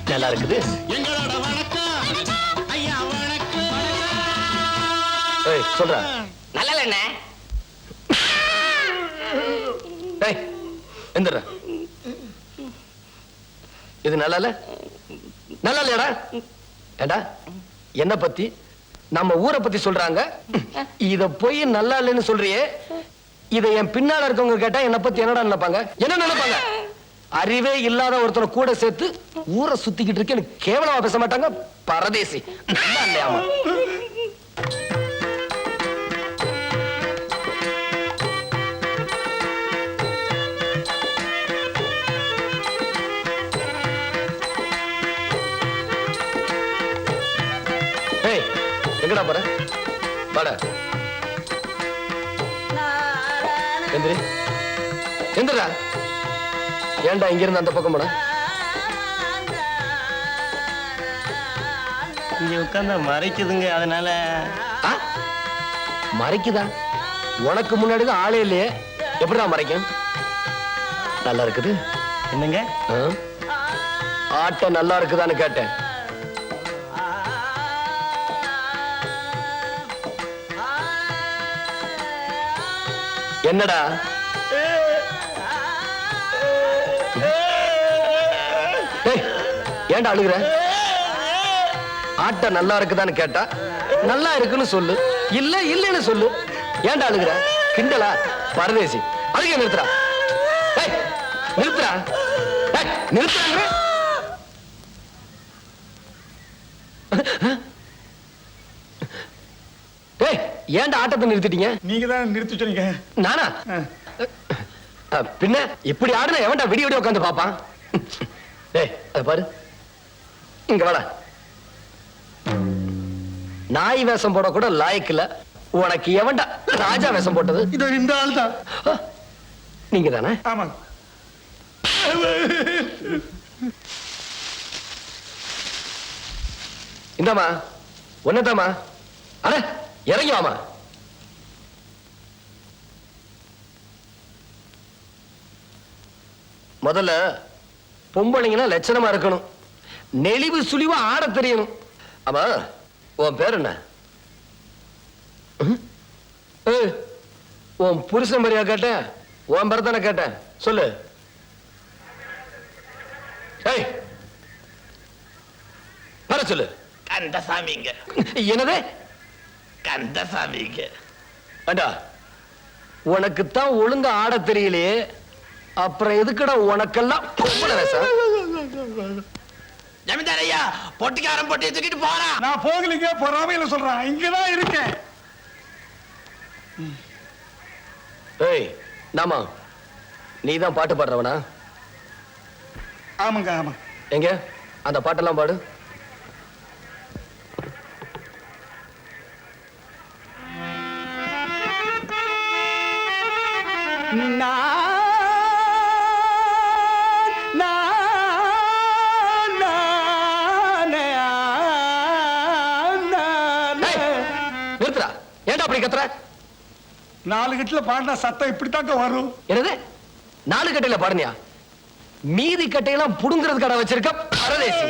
நல்லா இருக்குது. எங்களோட வணக்கம் ஐயா, வணக்கம். சொல்ற நல்லா என்ன எந்திர. இது நல்லா இல்ல, நல்லா இல்லையாடா? ஏண்டா என்ன பத்தி நம்ம ஊரை பத்தி சொல்றாங்க, இத போய் நல்லா இல்லைன்னு சொல்றியே. இத என் பின்னால இருக்கவங்க கேட்டா என்ன பத்தி என்னடா நினைப்பாங்க? என்ன நினைப்பாங்க? அறிவே இல்லாத ஒருத்தரை கூட சேர்த்து ஊரை சுத்திக்கிட்டு இருக்கேன்னு கேவலமா பேச மாட்டாங்க? பரதேசி. நல்லா இல்லையாமா? எங்கடா போற? வாடா. எந்திரி, எந்திரா. ஏன்டா இங்க இருந்து அந்த பக்கம் போட? இங்க உட்கார்ந்தா மறைக்குதுங்க, அதனால. மறைக்குதா? உனக்கு முன்னாடிதான் ஆளே இல்லையே, எப்படிடா மறைக்கும்? நல்லா இருக்குது. என்னங்க ஆட்ட நல்லா இருக்குதான்னு கேட்டேன். என்னடா ஏன்டா அழுகுற? ஆட்ட நல்லா இருக்குதான்னு கேட்டா நல்லா இருக்குன்னு சொல்லு, இல்ல இல்லன்னு சொல்லு. ஏன்டா அழுகுற? கிண்டலா? பரதேசி. அழுக நிறுத்துறா, நிறுத்துறா, நிறுத்துறாங்க. ஏன்டா ஆட்டத்தை நிறுத்திட்டீங்க? நீங்க தான் நிறுத்தி சொன்னீங்க. நானா? பின்ன இப்படி ஆடுன எவன்டா விடிய விடிய உட்காந்து பாப்பான்? அத பாரு, இங்க வாடா. நாய் வேஷம் போட கூட லாய்க்கு இல்ல. உனக்கு எவன்டா ராஜா வேஷம் போட்டது? இது இந்த ஆள் தான். நீங்க தானே? ஆமா. இந்தாமா, ஒன்னதாமா. அட இறங்கி வாமா. முதல்ல பொம்பளைங்கன்னா லட்சணமா இருக்கணும், நெளிவு சுழிவா ஆட தெரியணும். ஆமா, உன் பேர் என்ன? உன் புருஷன் பேரையா கேட்டேன்? உன் பேர் தானே கேட்டேன், சொல்லு. வர சொல்லு. கந்தசாமிங்க. என்னது? கந்தசாமிங்க. அண்டா, உனக்குத்தான் ஒழுங்கா ஆட தெரியலையே, அப்புறம் எதுக்குடா உனக்கெல்லாம் பொம்பளை வேஷம்? ஜமீன்தார் ஐயா, பொட்டிக்காரன் பொட்டியை தூக்கிட்டு போறான். நான் போகலிங்க, பொறாமையில சொல்றேன். இங்கதான் இருக்கேன். நாமா, நீதான் பாட்டு பாடுறவனா? ஆமாங்க, ஆமா. எங்க அந்த பாட்டெல்லாம் பாடு. நிறுத்துறா. ஏன்டா அப்படி கத்துற? 4 கட்டில பாடினா சத்தம் இப்படித்தாக்க வரும். என்னது 4 கட்டையில பாடுனியா? மீதி கட்டையெல்லாம் புடுங்கிறதுக்கு கடை வச்சிருக்க பரதேசி.